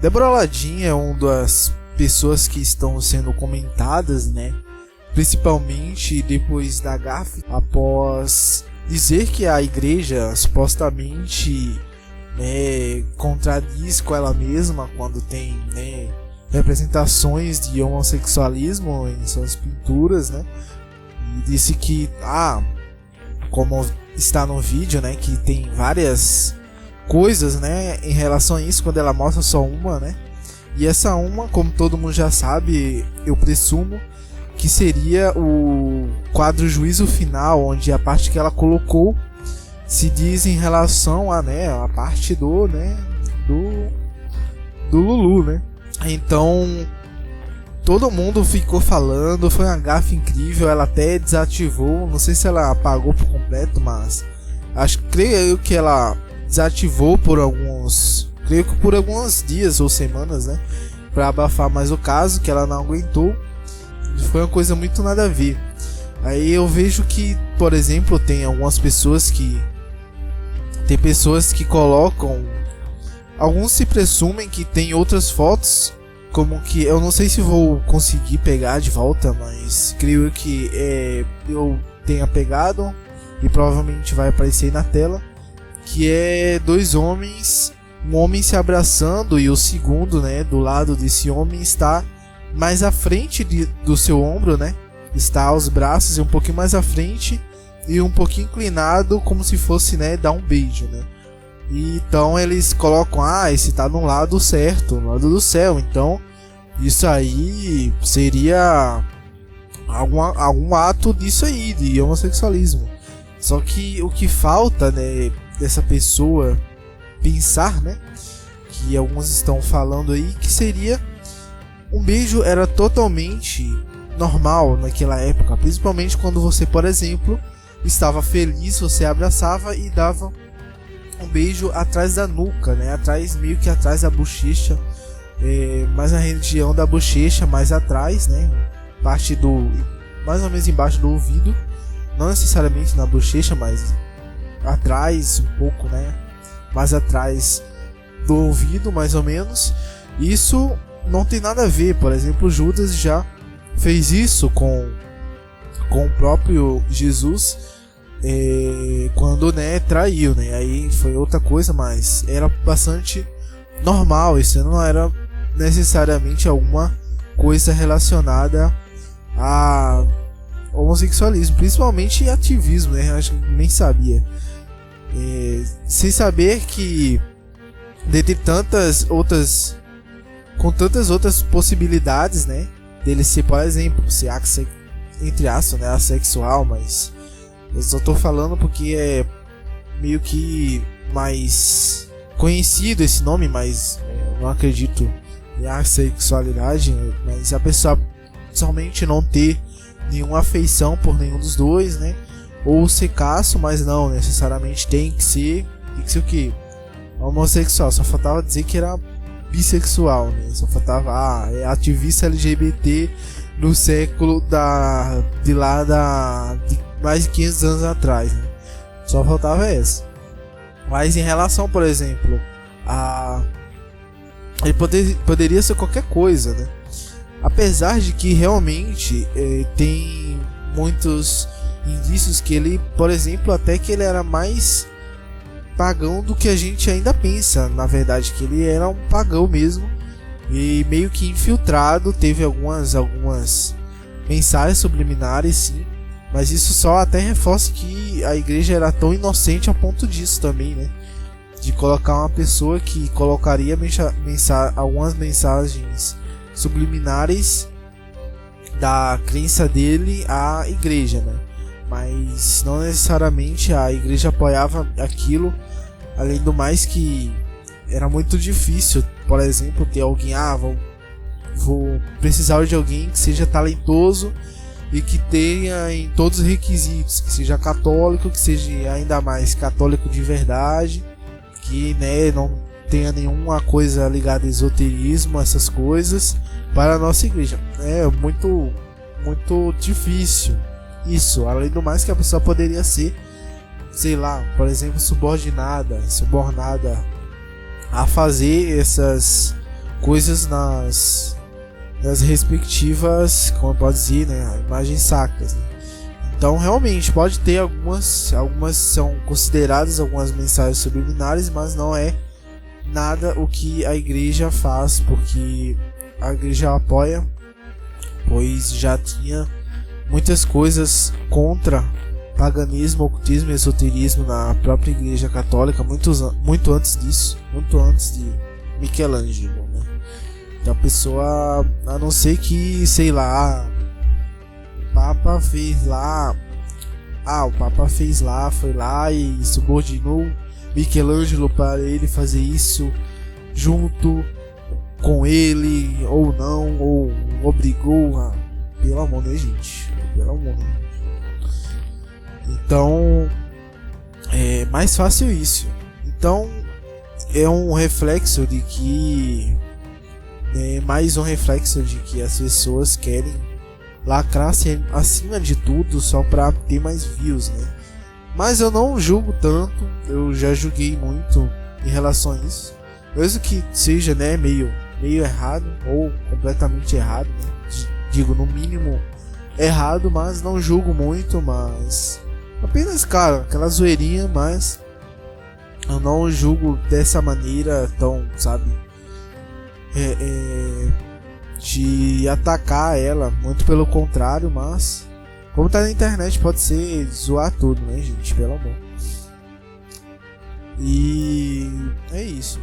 Débora Ladim é uma das pessoas que estão sendo comentadas, né? Principalmente depois da gafe, após dizer que a igreja supostamente, né, contradiz com ela mesma quando tem, né, representações de homossexualismo em suas pinturas, né? E disse que, como está no vídeo, né, que tem várias coisas, né, em relação a isso, quando ela mostra só uma, né? E essa uma, como todo mundo já sabe, eu presumo que seria o quadro Juízo Final, onde a parte que ela colocou se diz em relação a, né, a parte do, né, do Lulu, né? Então todo mundo ficou falando, foi uma gafe incrível, ela até desativou, não sei se ela apagou por completo, mas creio que ela desativou por alguns dias ou semanas, né, para abafar mais o caso, que ela não aguentou. Foi uma coisa muito nada a ver. Aí eu vejo que, por exemplo, tem pessoas que colocam, alguns se presumem que tem outras fotos, como que eu não sei se vou conseguir pegar de volta, mas creio que eu tenha pegado e provavelmente vai aparecer aí na tela, que é dois homens, um homem se abraçando e o segundo, né, do lado desse homem está mais à frente do seu ombro, né? Está aos braços e um pouquinho mais à frente e um pouquinho inclinado, como se fosse, né, dar um beijo, né? E então eles colocam, esse tá no lado certo, no lado do céu. Então isso aí seria algum ato disso aí, de homossexualismo. Só que o que falta, né, dessa pessoa pensar, né, que alguns estão falando aí, que seria um beijo era totalmente normal naquela época, principalmente quando você, por exemplo, estava feliz, você abraçava e dava um beijo atrás da nuca, né, meio que atrás da bochecha, mais na região da bochecha, mais atrás, né, parte do, mais ou menos embaixo do ouvido, não necessariamente na bochecha, mas atrás um pouco, né, mais atrás do ouvido, mais ou menos. Isso não tem nada a ver. Por exemplo, Judas já fez isso com o próprio Jesus, quando, né, traiu, né? Aí foi outra coisa, mas era bastante normal. Isso não era necessariamente alguma coisa relacionada a homossexualismo, principalmente ativismo, né? Eu acho que nem sabia. Sem saber que dentre com tantas outras possibilidades, né, dele ser, por exemplo, ser entre aspas, né, assexual, mas eu só tô falando porque é meio que mais conhecido esse nome, mas eu não acredito em assexualidade, mas a pessoa somente não ter nenhuma afeição por nenhum dos dois, né, ou ser casto, mas não necessariamente tem que ser o que? Homossexual. Só faltava dizer que era bissexual, né? Só faltava é ativista LGBT no século de mais de 500 anos atrás, né? Só faltava essa. Mas em relação, por exemplo, ele poderia ser qualquer coisa, né? Apesar de que realmente tem muitos indícios que ele, por exemplo, até que ele era mais pagão do que a gente ainda pensa. Na verdade, que ele era um pagão mesmo e meio que infiltrado. Teve algumas mensagens subliminares, sim, mas isso só até reforça que a igreja era tão inocente a ponto disso também, né, de colocar uma pessoa que colocaria algumas mensagens subliminares da crença dele à igreja, né, mas não necessariamente a igreja apoiava aquilo. Além do mais que era muito difícil, por exemplo, ter alguém, vou precisar de alguém que seja talentoso e que tenha em todos os requisitos, que seja católico, que seja ainda mais católico de verdade, que, né, não tenha nenhuma coisa ligada a esoterismo, essas coisas, para a nossa igreja. É muito, muito difícil isso. Além do mais que a pessoa poderia ser, sei lá, por exemplo, subornada a fazer coisas nas respectivas, como pode dizer, né, imagens sacras, né? Então realmente pode ter algumas são consideradas algumas mensagens subliminares, mas não é nada o que a igreja faz, porque a igreja apoia, pois já tinha muitas coisas contra paganismo, ocultismo e esoterismo na própria igreja católica, muito antes disso, muito antes de Michelangelo, né? Então a pessoa, a não ser que, sei lá, o Papa fez lá, foi lá e subordinou Michelangelo para ele fazer isso junto com ele, ou não, ou obrigou a... Pelo amor, né, gente? Pelo amor, né? Então é mais fácil isso. Então é um reflexo de que mais um reflexo de que as pessoas querem lacrar acima de tudo só para ter mais views, né? Mas eu não julgo tanto, eu já julguei muito em relação a isso, mesmo que seja, né, meio errado ou completamente errado, né? Digo, no mínimo errado, mas não julgo muito, mas apenas, cara, aquela zoeirinha, mas eu não julgo dessa maneira tão, sabe, de atacar ela, muito pelo contrário, mas como tá na internet pode ser zoar tudo, né, gente, pelo amor. E é isso.